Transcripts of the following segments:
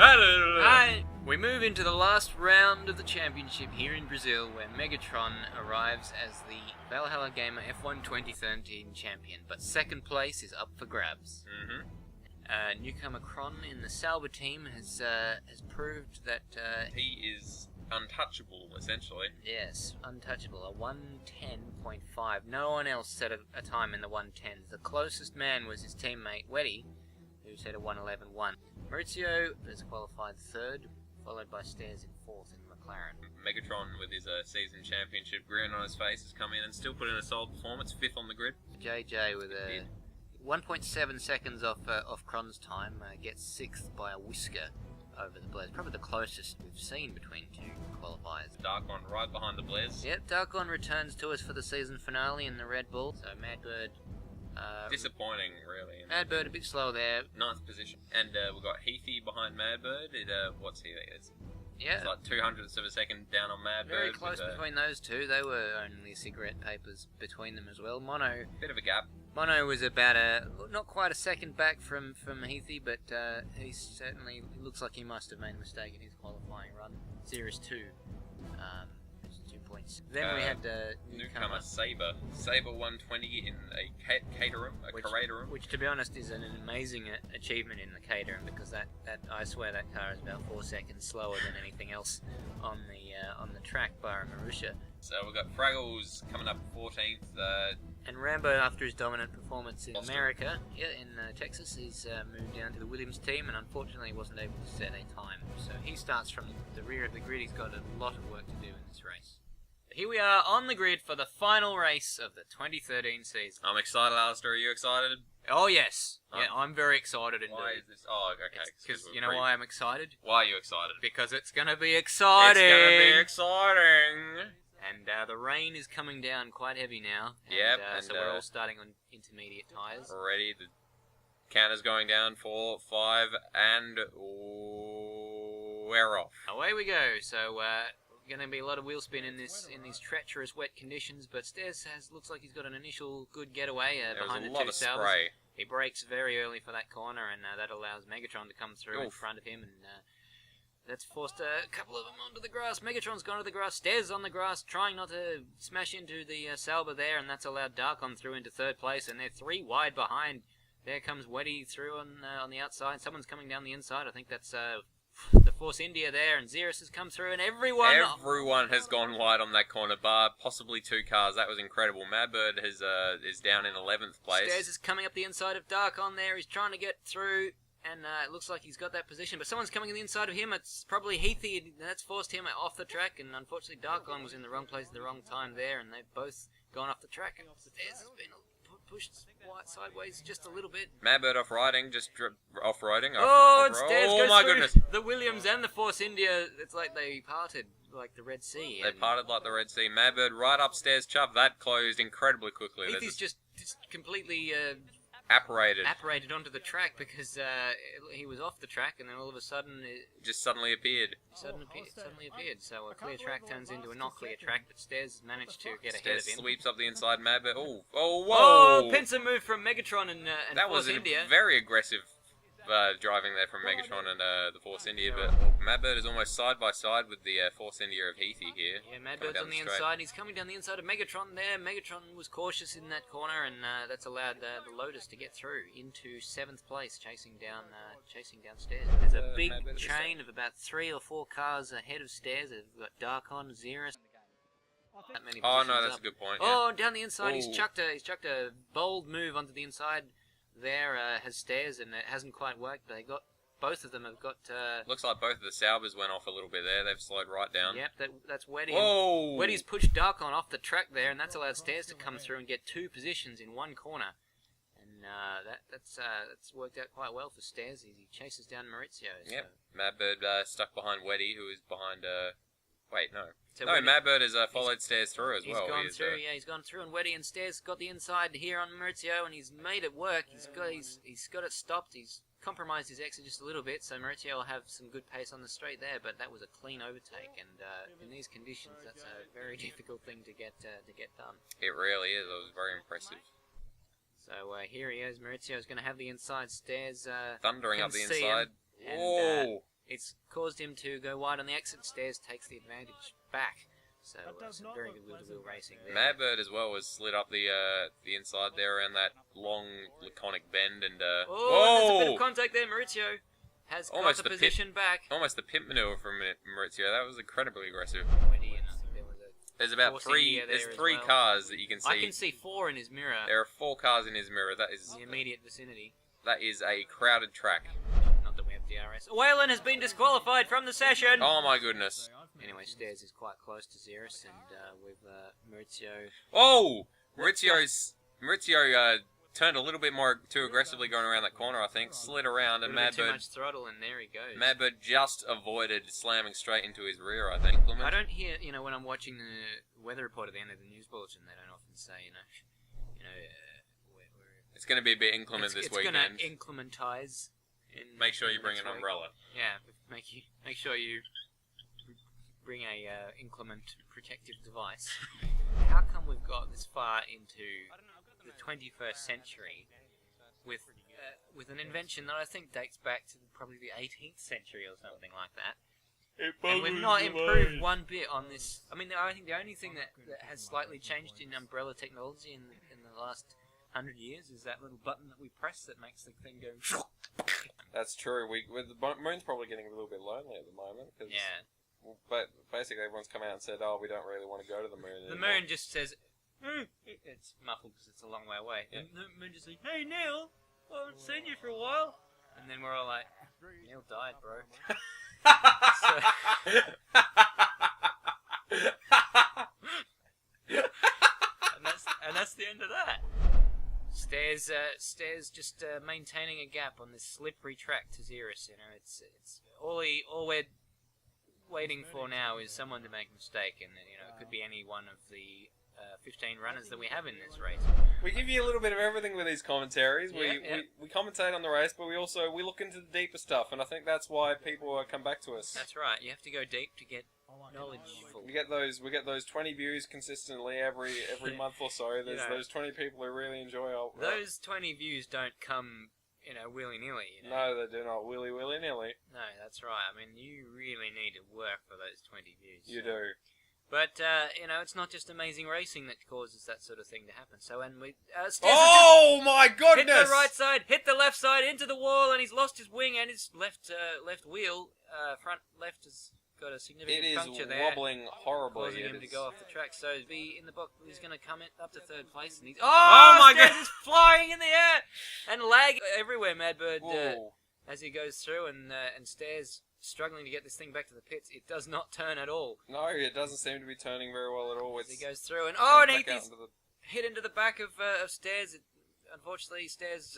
Hi! We move into the last round of the championship here in Brazil, where Megatron arrives as the Valhalla Gamer F1 2013 champion, but second place is up for grabs. Newcomer Kron in the Sauber team has proved that he is untouchable, essentially. Yes, untouchable. A 1:10.5. No one else set a time in the 1:10s. The closest man was his teammate Weddy, who set a 1:11.1. Maurizio has qualified third, followed by Stairs in fourth in McLaren. Megatron, with his season championship grin on his face, has come in and still put in a solid performance, fifth on the grid. JJ with a 1.7 seconds off Kron's time, gets sixth by a whisker over the Blaze. Probably the closest we've seen between two qualifiers. Darkon right behind the Blaze. Yep, Darkon returns to us for the season finale in the Red Bull. So Madbird... disappointing, really. Madbird a bit slow there. Ninth position. And we've got Heathy behind Madbird. What's he? It's like 200ths of a second down on Madbird. Very close between those two. They were only cigarette papers between them as well. Mono... Bit of a gap. Mono was about not quite a second back from Heathy, but he certainly looks like he must have made a mistake in his qualifying run. Series 2, 2 points. Then we had newcomer Saber 120 in a Caterham, Craterum. Which, to be honest, is an amazing achievement in the Caterham, because that I swear that car is about 4 seconds slower than anything else on the track, bar Marussia. So we've got Fraggles coming up 14th. And Rambo, after his dominant performance in America, in Texas, he's moved down to the Williams team, and unfortunately he wasn't able to set a time. So he starts from the rear of the grid. He's got a lot of work to do in this race. Here we are on the grid for the final race of the 2013 season. I'm excited, Alistair. Are you excited? Oh, yes. Yeah, I'm very excited indeed. Why is this? Oh, okay. Because you know why I'm excited? Why are you excited? Because it's going to be exciting. It's going to be exciting. And the rain is coming down quite heavy now. Yep. So we're all starting on intermediate tyres. Already, the counter's going down, 4, 5, and we're off. Away we go. So going to be a lot of wheel spin in these treacherous wet conditions. But Stairs looks like he's got an initial good getaway behind the two Saubers. There was a lot of spray. He brakes very early for that corner, and that allows Megatron to come through in front of him, and that's forced a couple of them onto the grass. Megatron's gone to the grass, Stairs on the grass, trying not to smash into the Sauber there, and that's allowed Darkon through into third place, and they're 3 wide behind. There comes Weddy through on the outside. Someone's coming down the inside. I think that's the Force India there, and Xeris has come through, and everyone has gone wide on that corner, bar possibly 2 cars. That was incredible. Madbird is down in 11th place. Stairs is coming up the inside of Darkon there. He's trying to get through, and it looks like he's got that position, but someone's coming on the inside of him. It's probably Heathy, and that's forced him off the track, and unfortunately Darkon was in the wrong place at the wrong time there, and they've both gone off the track. And Stairs has been pushed sideways just a little bit. Madbird off-riding, off-roading. Stairs goes my through goodness. The Williams and the Force India. It's like they parted like the Red Sea. They parted like the Red Sea. Madbird right upstairs, chuff. That closed incredibly quickly. Heathy's just completely apparated onto the track because he was off the track, and then all of a sudden just suddenly appeared. Suddenly appeared. So a clear track turns into a not clear track, but Stairs managed to get ahead of him. Sweeps up the inside. Madbird. Whoa! Oh, pincer move from Megatron and that Force was India. Very aggressive driving there from Megatron and the Force India, but Madbird is almost side by side with the Force India of Heathy here. Yeah, Madbird's on the inside. He's coming down the inside of Megatron there. Megatron was cautious in that corner, and that's allowed the Lotus to get through into 7th place, chasing down Stairs. There's a big chain of about 3 or 4 cars ahead of Stairs. They've got Darkon, Xeris. Oh no, that's a good point. Oh, down the inside, he's chucked a bold move onto the inside. There has Stairs, and it hasn't quite worked. But both of them have got. Looks like both of the Saubers went off a little bit there. They've slowed right down. Yep, that's Weddy. Whoa! Weddy's pushed Darkon off the track there, and that's allowed Stairs to come through and get 2 positions in one corner. And that's worked out quite well for Stairs. He chases down Maurizio. So. Yep. Madbird stuck behind Weddy, who is behind. Wait, no. So no, Madbird has followed Stairs through as well. He's gone through, and Weddy and Stairs got the inside here on Maurizio, and he's made it work. He's got it stopped. He's compromised his exit just a little bit, so Maurizio will have some good pace on the straight there. But that was a clean overtake, and in these conditions, that's a very difficult thing to get done. It really is. It was very impressive. So here he is. Maurizio's going to have the inside. Stairs thundering up the inside. And it's caused him to go wide on the exit. Stairs takes the advantage back. So some very good wheel-to-wheel racing there. Madbird as well has slid up the inside there around that long laconic bend and there's a bit of contact there. Maurizio has got the position back. Almost the pimp maneuver from Maurizio. That was incredibly aggressive. There's about there's three cars that you can see. I can see 4 in his mirror. There are 4 cars in his mirror. That is in the immediate vicinity. That is a crowded track. Not that we have DRS. Whalen has been disqualified from the session. Oh my goodness. Anyway, Stairs is quite close to Xeris, and with Maurizio. Oh, Maurizio turned a little bit more too aggressively going around that corner. I think slid around and Madbird. Too much throttle, and there he goes. Madbird just avoided slamming straight into his rear. I think. I don't hear, when I'm watching the weather report at the end of the news bulletin, they don't often say, it's going to be a bit inclement this weekend. It's going to inclementize. Make sure you bring an umbrella. Yeah, make sure you bring a inclement protective device. How come we've got this far into the 21st century with an invention that I think dates back to probably the 18th century or something like that? And we've not improved one bit on this. I mean, I think the only thing that has slightly changed in umbrella technology in the last 100 years is that little button that we press that makes the thing go. That's true. The moon's probably getting a little bit lonely at the moment. Yeah. But basically, everyone's come out and said, "Oh, we don't really want to go to the moon." The moon just says, it's muffled because it's a long way away. Yeah. And the moon just says, "Hey Neil, I haven't seen you for a while." And then we're all like, "Neil died, bro." and that's the end of that. Stairs just maintaining a gap on this slippery track to Xeris. It's all we're waiting for now is someone to make a mistake, and it could be any one of the 15 runners that we have in this race. We give you a little bit of everything with these commentaries. We commentate on the race, but we look into the deeper stuff, and I think that's why people come back to us. That's right. You have to go deep to get knowledge. We get those 20 views consistently every month or so. There's those 20 people who really enjoy our. Those 20 views don't come willy-nilly. No, they do not willy-nilly. No, that's right. I mean, you really need to work for those 20 views. You do. But, it's not just amazing racing that causes that sort of thing to happen. So when we... oh, my goodness! Hit the right side, hit the left side, into the wall, and he's lost his wing and his left wheel. Front left has got a significant puncture there. It is wobbling horribly. Causing him to go off the track. So in the box, he's going to come up to 3rd place. And he's... Oh my God! He's flying in the air! And lag everywhere, Madbird, as he goes through, and Stairs... struggling to get this thing back to the pits. It does not turn at all. No, it doesn't seem to be turning very well at all. He goes through and he's hit into the back of Stairs. Unfortunately, Stairs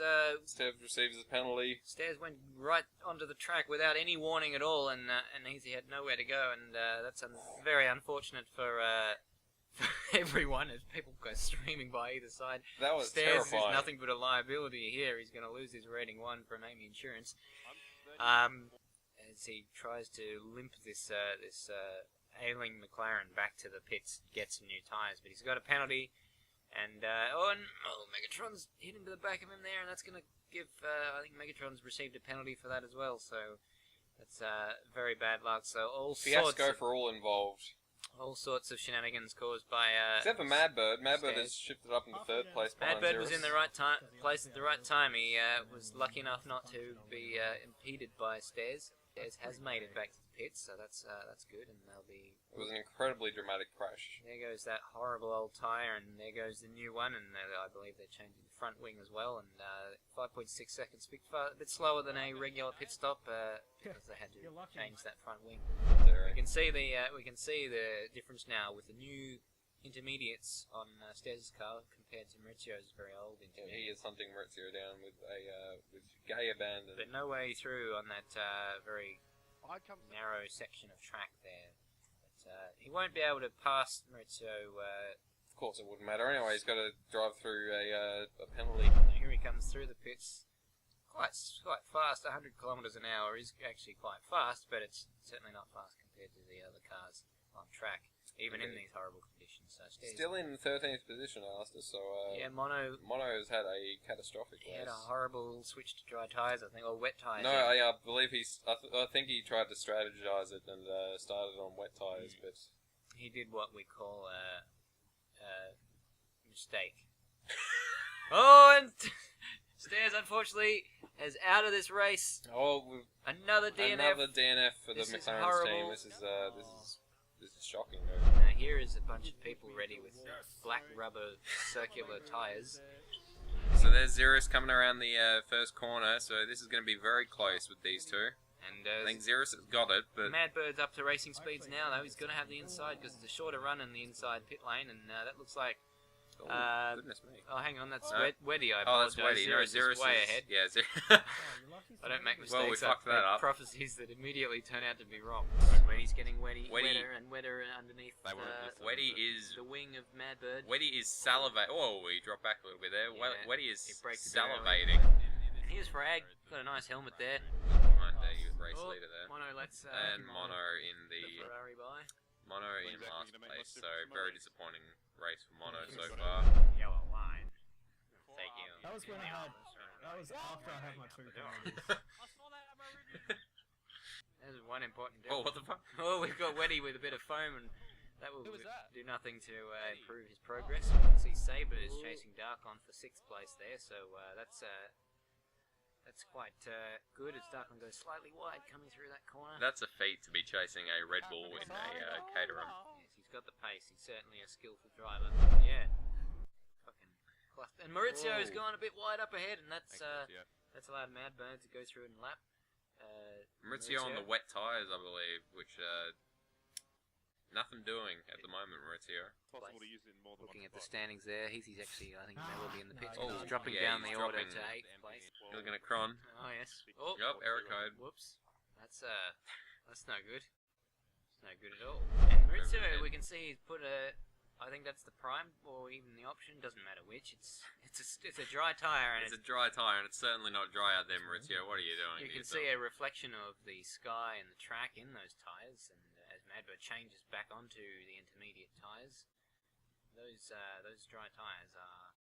receives a penalty. Stairs went right onto the track without any warning at all, and he had nowhere to go. And that's very unfortunate for everyone as people go streaming by either side. That was Stairs terrifying. is nothing but a liability here. He's going to lose his rating 1 from Amy Insurance. As he tries to limp this ailing McLaren back to the pits, get some new tyres, but he's got a penalty, and Megatron's hit into the back of him there, and that's going to give, I think Megatron's received a penalty for that as well, so that's very bad luck. So fiasco for all involved. All sorts of shenanigans caused by... except for Madbird. Madbird has shifted up into 3rd place. Madbird was in the right place at the right time. He was lucky enough not to be impeded by Stairs. Stairs has made it back to the pits, so that's good, and they'll be... It was an incredibly dramatic crash. There goes that horrible old tyre, and there goes the new one, and I believe they're changing the front wing as well, and 5.6 seconds, a bit slower than a regular pit stop, because they had to change that front wing. We can see the difference now with the new intermediates on Stairs' car compared to Maurizio's very old intermediate. He is hunting Maurizio down with gay abandon. But no way through on that very narrow section of track there. But he won't be able to pass Maurizio. Of course it wouldn't matter. Anyway, he's got to drive through a penalty. Here he comes through the pits. Quite fast. 100 kilometres an hour is actually quite fast, but it's certainly not fast compared to the other cars on track. even in these horrible conditions. So still in 13th position, Alistair. So yeah, Mono has had a catastrophic race. He had a horrible switch to dry tyres, I think, or wet tyres. No, I believe I think he tried to strategize it and started on wet tyres, but he did what we call a mistake. Oh, and Stairs, unfortunately, is out of this race. Oh, another DNF. Another DNF for the McLaren team. This is shocking. Now here is a bunch of people ready with black rubber circular tyres. So there's Xeris coming around the first corner. So this is going to be very close with these two. And I think Xeris has got it, but Madbird's up to racing speeds now. Though he's going to have the inside because it's a shorter run in the inside pit lane, and that looks like. Goodness me. Oh, hang on, that's Weddy. I apologize. Oh, that's Weddy. No, Xeris is way ahead. Yeah, I don't make mistakes. Well, we fucked that up. Prophecies that immediately turn out to be wrong. Weddy's getting wetter and wetter underneath Weddy is the wing of Madbird. Weddy is salivating. Oh, we dropped back a little bit there. Yeah, Weddy is salivating. And here's Frag. Got a nice helmet there. He was race leader there. Mono lets and Mono in the Ferrari by. Mono in last place, so very disappointing race for Mono so far. Yellow line. Taking that was when I had. That was after I had my two penalties. There's one important Oh, what the fuck? Oh, we've got Weddy with a bit of foam, and that will do nothing to improve his progress. You can see Sabre is chasing Dark on for 6th place there, so that's quite good as Darkon goes slightly wide coming through that corner. That's a feat to be chasing a Red Bull in a Caterham. Yes, he's got the pace. He's certainly a skillful driver. Yeah. Fucking cluster. And Maurizio's gone a bit wide up ahead, and that's allowed Madbird to go through and lap. Maurizio on the wet tyres, I believe, which nothing doing at the moment, Maurizio. Looking at the standings there, he's actually, I think, may well be in the pits. Oh, he's dropping down the order to 8th place. Looking at Cron. Oh yes. Oh, yep, error code. Whoops. That's no good. It's no good at all. And Maurizio, we can see he's put I think that's the prime, or even the option. Doesn't matter which. It's a dry tyre, and it's a dry tyre, and it's certainly not dry out there, Maurizio. What are you doing? You can see a reflection of the sky and the track in those tyres, and as Madbird changes back onto the intermediate tyres, those dry tyres are,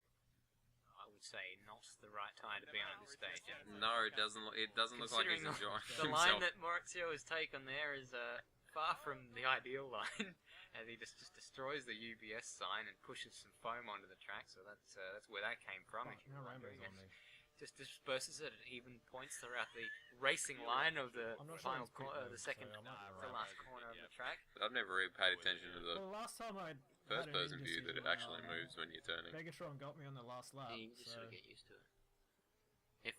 I would say, not the right tyre to be on at this stage. No, it doesn't. It doesn't look like he's enjoying the line that Maurizio has taken there is far from the ideal line, as he just destroys the UBS sign and pushes some foam onto the track. So that's where that came from. Just disperses it at even points throughout the racing line of the final the second to last corner of the track. I've never really paid attention to the last time I first person view that it actually moves when you're turning. Megatron got me on the last lap. You just sort of get used to it.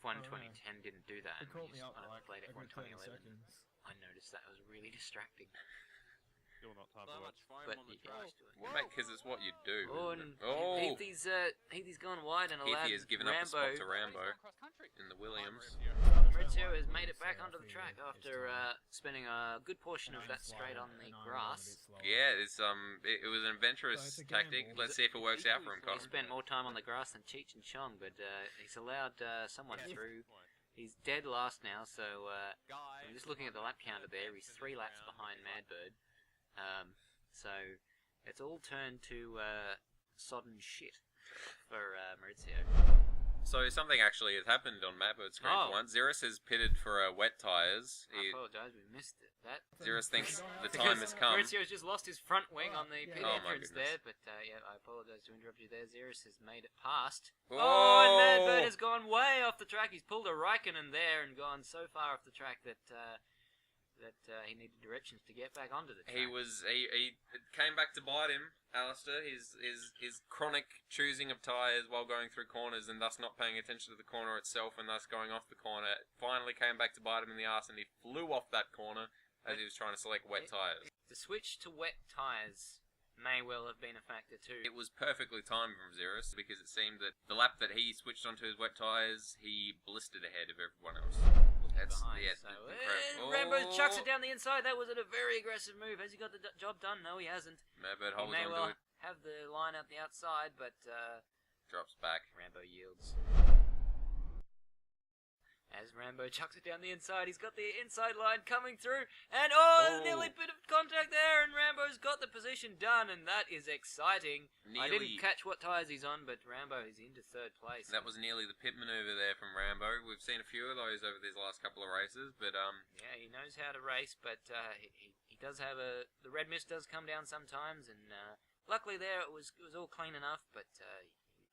F1 2010 didn't do that. It caught me up like played F1 every 2011. seconds. I noticed that was really distracting. Still not time But you get used to it. Because it's what you do. Oh, and Heathy's gone wide and allowed Heathy has given up a spot to Rambo in the Williams. Maurizio has made it back onto the track after spending a good portion of that straight on the grass. Yeah, it was an adventurous tactic. Let's see if it works out for him, He Colin. spent more time on the grass than Cheech and Chong, but he's allowed someone through. He's dead last now, so I'm just looking at the lap counter there. He's 3 laps behind Madbird. So it's all turned to sodden shit for Maurizio. So something actually has happened on Madbird's screen for once. Xeris has pitted for wet tyres. I apologise, we missed it. Xeris thinks the time has come. Maurizio's just lost his front wing on the pit entrance there, but yeah, I apologise to interrupt you there. Xeris has made it past. Oh, and Madbird has gone way off the track. He's pulled a Raikkonen there and gone so far off the track that he needed directions to get back onto the track. He came back to bite him, Alistair. His chronic choosing of tyres while going through corners and thus not paying attention to the corner itself and thus going off the corner finally came back to bite him in the arse, and he flew off that corner as he was trying to select wet tyres. The switch to wet tyres may well have been a factor too. It was perfectly timed from Xeris because it seemed that the lap that he switched onto his wet tyres, he blistered ahead of everyone else. Rambo chucks it down the inside. That was a very aggressive move. Has he got the job done? No, he hasn't. Madbird He holds may onto well it. have the line out the outside, but Drops back. Rambo yields. As Rambo chucks it down the inside, he's got the inside line coming through, and nearly a bit of contact there, and Rambo's got the position done, and that is exciting. I didn't catch what tyres he's on, but Rambo is into third place. That was nearly the pit maneuver there from Rambo. We've seen a few of those over these last couple of races, but yeah, he knows how to race, but he does have the red mist does come down sometimes, and luckily there it was all clean enough, but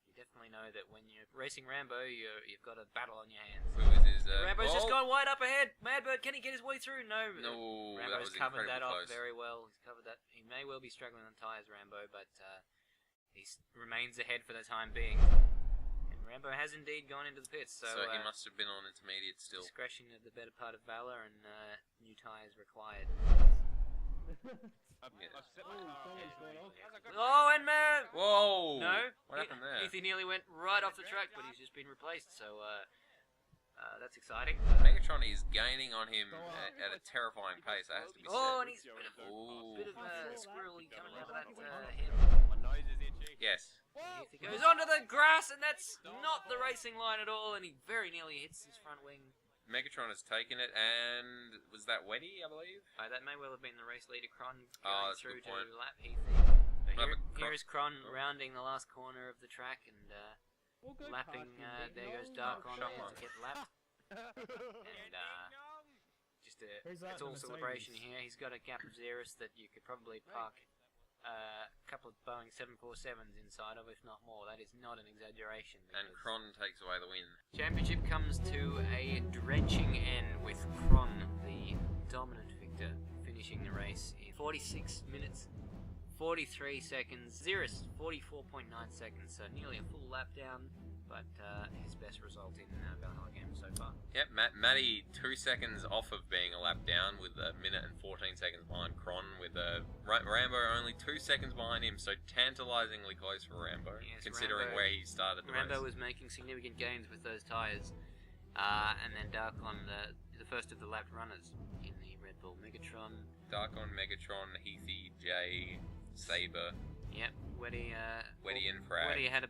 you definitely know that when you're racing Rambo, you've got a battle on your hands. Rambo's just gone wide up ahead. Madbird, can he get his way through? No. Rambo's covered that off very well. He's covered that. He may well be struggling on tyres, Rambo, but he remains ahead for the time being. And Rambo has indeed gone into the pits, so he must have been on intermediate still. Discretion of the better part of Valor, and new tyres required. Oh, and man! Whoa! No? What happened there? He nearly went right off the track, but he's just been replaced, so that's exciting. Megatron is gaining on him at a terrifying pace, that has to be said. Oh, and he's a bit of squirrely coming out of that hill. My nose is itchy. Yes. He goes onto the grass, and that's not the racing line at all, and he very nearly hits his front wing. Megatron has taken it, and was that Weddy, I believe? That may well have been the race leader, Cron, going that's through a good point. to lap Heathy. So here is Cron rounding the last corner of the track and lapping. There goes Dark on there to get lapped. And it's all celebration here. He's got a gap of Xeris that you could probably park a couple of Boeing 747s inside of, if not more. That is not an exaggeration. And Cron takes away the win. Championship comes to a drenching end with Cron, the dominant victor, finishing the race in 46 minutes, 43 seconds. Xeris, 44.9 seconds, so nearly a full lap down, but his best result in Valhalla Gamer so far. Yep, Matty 2 seconds off of being a lap down with a minute and 14 seconds behind Cron, with Rambo only 2 seconds behind him, so tantalisingly close for Rambo, yes, considering where he started the Rambo race. was making significant gains with those tyres, and then Darkon, the first of the lapped runners in the Red Bull Megatron. Darkon, Megatron, Heathy, Jay, Saber. Yep, Weddy and Frag. Weddy had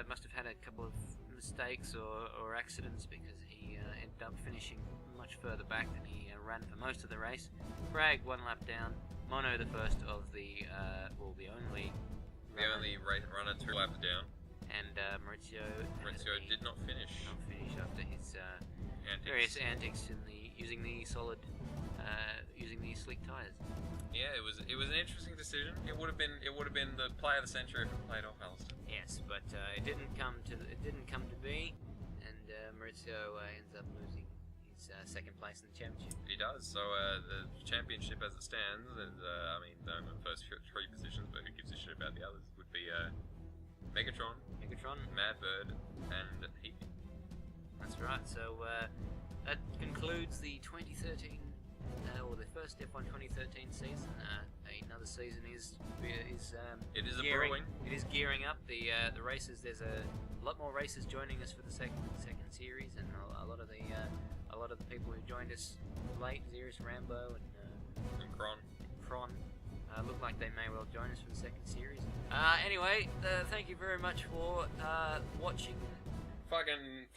must have had a couple of mistakes or accidents, because he ended up finishing much further back than he ran for most of the race. Frag 1 lap down. Mono the first of the only runner 2 laps down. And Maurizio did not finish. After his various antics in using the slick tyres. Yeah, it was an interesting decision. It would have been the play of the century if it played off Alistair. Yes, but it didn't come to be, and Maurizio ends up losing his second place in the championship. He does. So the championship as it stands, the first 3 positions, but who gives a shit about the others, would be Megatron, Madbird, and Heathy. That's right. So that concludes the 2013. Or the first F1 2013 season. Another season is brewing. It is gearing up. The races. There's a lot more races joining us for the second series, and a lot of the people who joined us late, Xeris, Rambo, and Cron. Look like they may well join us for the second series. Anyway, thank you very much for watching. Fucking